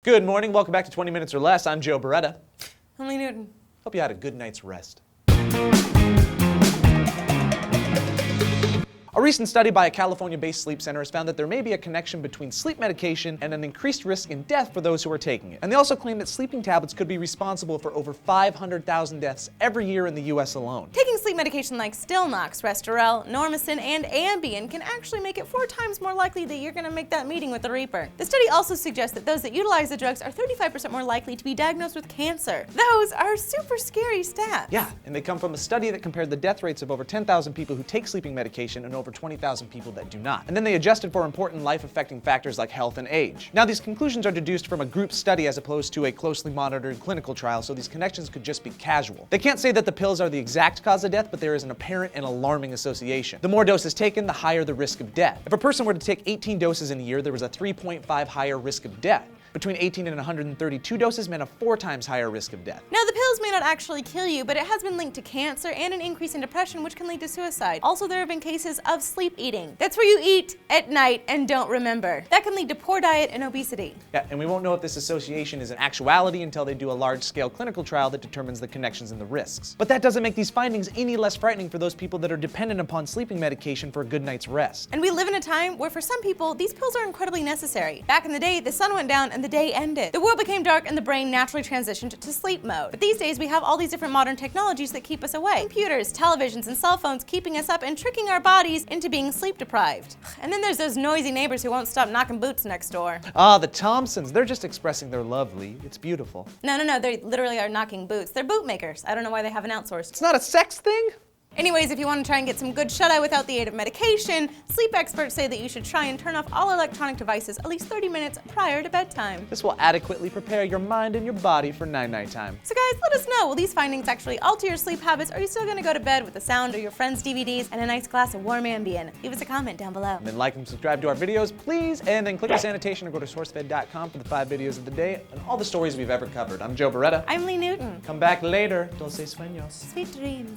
Good morning, welcome back to 20 Minutes or Less. I'm Joe Beretta. I'm Lee Newton. Hope you had a good night's rest. A recent study by a California-based sleep center has found that there may be a connection between sleep medication and an increased risk in death for those who are taking it. And they also claim that sleeping tablets could be responsible for over 500,000 deaths every year in the US alone. Taking sleep medication like Stilnox, Restorel, Normicin, and Ambien can actually make it 4 times more likely that you're going to make that meeting with the Reaper. The study also suggests that those that utilize the drugs are 35% more likely to be diagnosed with cancer. Those are super scary stats. Yeah, and they come from a study that compared the death rates of over 10,000 people who take sleeping medication and over 20,000 people that do not. And then they adjusted for important life-affecting factors like health and age. Now, these conclusions are deduced from a group study as opposed to a closely monitored clinical trial, so these connections could just be casual. They can't say that the pills are the exact cause of death, but there is an apparent and alarming association. The more doses taken, the higher the risk of death. If a person were to take 18 doses in a year, there was a 3.5 higher risk of death. Between 18 and 132 doses meant a 4 times higher risk of death. Now, the pills may not actually kill you, but it has been linked to cancer and an increase in depression, which can lead to suicide. Also, there have been cases of sleep eating. That's where you eat at night and don't remember. That can lead to poor diet and obesity. Yeah, and we won't know if this association is an actuality until they do a large-scale clinical trial that determines the connections and the risks. But that doesn't make these findings any less frightening for those people that are dependent upon sleeping medication for a good night's rest. And we live in a time where for some people, these pills are incredibly necessary. Back in the day, the sun went down and the day ended. The world became dark and the brain naturally transitioned to sleep mode. But these days we have all these different modern technologies that keep us awake. Computers, televisions, and cell phones keeping us up and tricking our bodies into being sleep deprived. And then there's those noisy neighbors who won't stop knocking boots next door. Ah, the Thompsons, they're just expressing their love, Lee. It's beautiful. No, they literally are knocking boots. They're boot makers. I don't know why they haven't outsourced. It's not a sex thing? Anyways, if you want to try and get some good shut-eye without the aid of medication, sleep experts say that you should try and turn off all electronic devices at least 30 minutes prior to bedtime. This will adequately prepare your mind and your body for night-night time. So guys, let us know, will these findings actually alter your sleep habits, or are you still going to go to bed with the sound of your friends' DVDs and a nice glass of warm Ambien? Leave us a comment down below. And then like and subscribe to our videos, please, and then click this annotation or go to SourceFed.com for the 5 videos of the day and all the stories we've ever covered. I'm Joe Beretta. I'm Lee Newton. Come back later. Dulce sueños. Sweet dreams.